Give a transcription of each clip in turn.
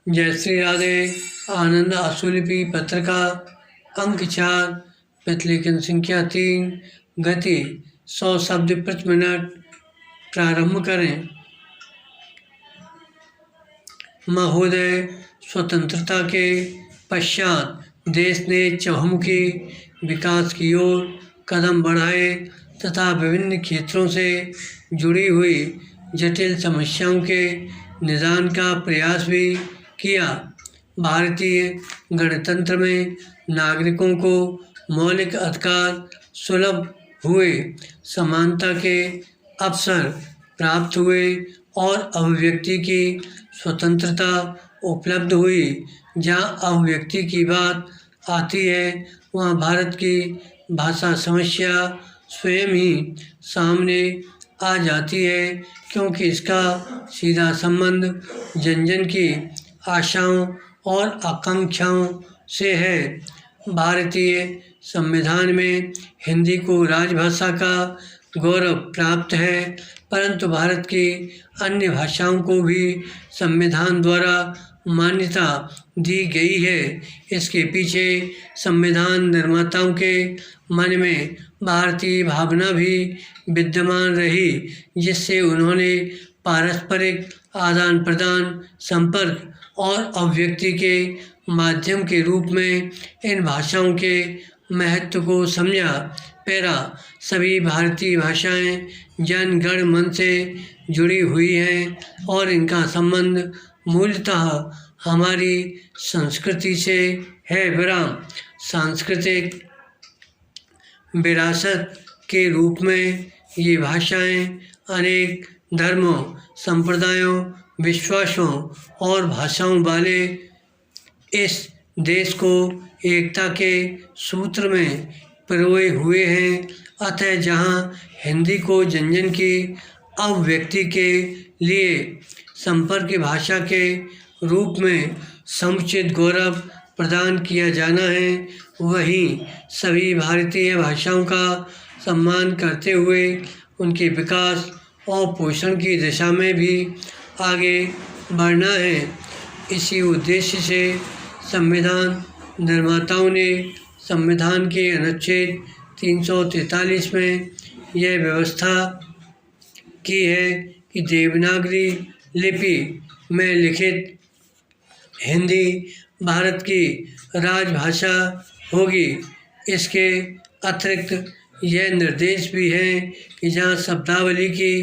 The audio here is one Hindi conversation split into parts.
जयश्री राधे आनंद आशुलिपि पत्रिका अंक 4 प्रतिलेखन संख्या 3 गति 100 शब्द प्रति मिनट। प्रारंभ करें। महोदय, स्वतंत्रता के पश्चात देश ने चहुमुखी विकास की ओर कदम बढ़ाए तथा विभिन्न क्षेत्रों से जुड़ी हुई जटिल समस्याओं के निदान का प्रयास भी किया। भारतीय गणतंत्र में नागरिकों को मौलिक अधिकार सुलभ हुए, समानता के अवसर प्राप्त हुए और अभिव्यक्ति की स्वतंत्रता उपलब्ध हुई। जहाँ अभिव्यक्ति की बात आती है वहाँ भारत की भाषा समस्या स्वयं ही सामने आ जाती है, क्योंकि इसका सीधा संबंध जन जन की आशाओं और आकांक्षाओं से है। भारतीय संविधान में हिंदी को राजभाषा का गौरव प्राप्त है, परंतु भारत की अन्य भाषाओं को भी संविधान द्वारा मान्यता दी गई है। इसके पीछे संविधान निर्माताओं के मन में भारतीय भावना भी विद्यमान रही, जिससे उन्होंने पारस्परिक आदान प्रदान, संपर्क और अभिव्यक्ति के माध्यम के रूप में इन भाषाओं के महत्व को समझा। पैरा सभी भारतीय भाषाएं जन गण मन से जुड़ी हुई हैं और इनका संबंध मूलतः हमारी संस्कृति से है। विराम सांस्कृतिक विरासत के रूप में ये भाषाएं अनेक धर्मों, संप्रदायों, विश्वासों और भाषाओं वाले इस देश को एकता के सूत्र में पिरोए हुए हैं। अतः जहाँ हिंदी को जन जन की अभिव्यक्ति के लिए संपर्क भाषा के रूप में समुचित गौरव प्रदान किया जाना है, वहीं सभी भारतीय भाषाओं का सम्मान करते हुए उनके विकास और पोषण की दिशा में भी आगे बढ़ना है। इसी उद्देश्य से संविधान निर्माताओं ने संविधान के अनुच्छेद 343 में यह व्यवस्था की है कि देवनागरी लिपि में लिखित हिंदी भारत की राजभाषा होगी। इसके अतिरिक्त यह निर्देश भी है कि जहाँ शब्दावली की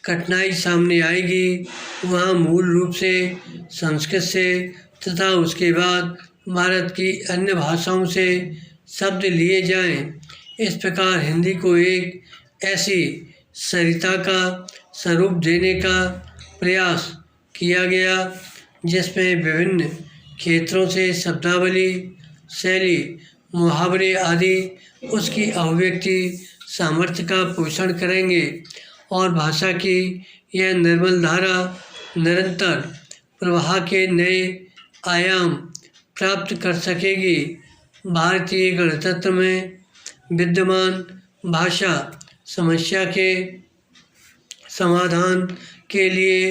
कठिनाई सामने आएगी वहाँ मूल रूप से संस्कृत से तथा उसके बाद भारत की अन्य भाषाओं से शब्द लिए जाएं। इस प्रकार हिंदी को एक ऐसी सरिता का स्वरूप देने का प्रयास किया गया जिसमें विभिन्न क्षेत्रों से शब्दावली, शैली, मुहावरे आदि उसकी अभिव्यक्ति सामर्थ्य का पोषण करेंगे और भाषा की यह निर्मल धारा निरंतर प्रवाह के नए आयाम प्राप्त कर सकेगी। भारतीय गणतंत्र में विद्यमान भाषा समस्या के समाधान के लिए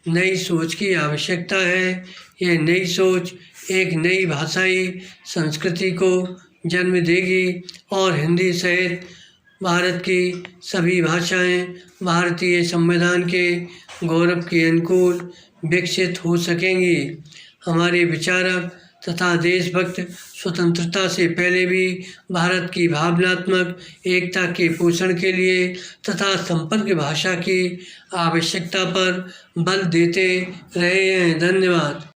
नई सोच की आवश्यकता है। यह नई सोच एक नई भाषाई संस्कृति को जन्म देगी और हिंदी सहित भारत की सभी भाषाएं भारतीय संविधान के गौरव के अनुकूल विकसित हो सकेंगी। हमारे विचारक तथा देशभक्त स्वतंत्रता से पहले भी भारत की भावनात्मक एकता के पोषण के लिए तथा संपर्क भाषा की आवश्यकता पर बल देते रहे हैं। धन्यवाद।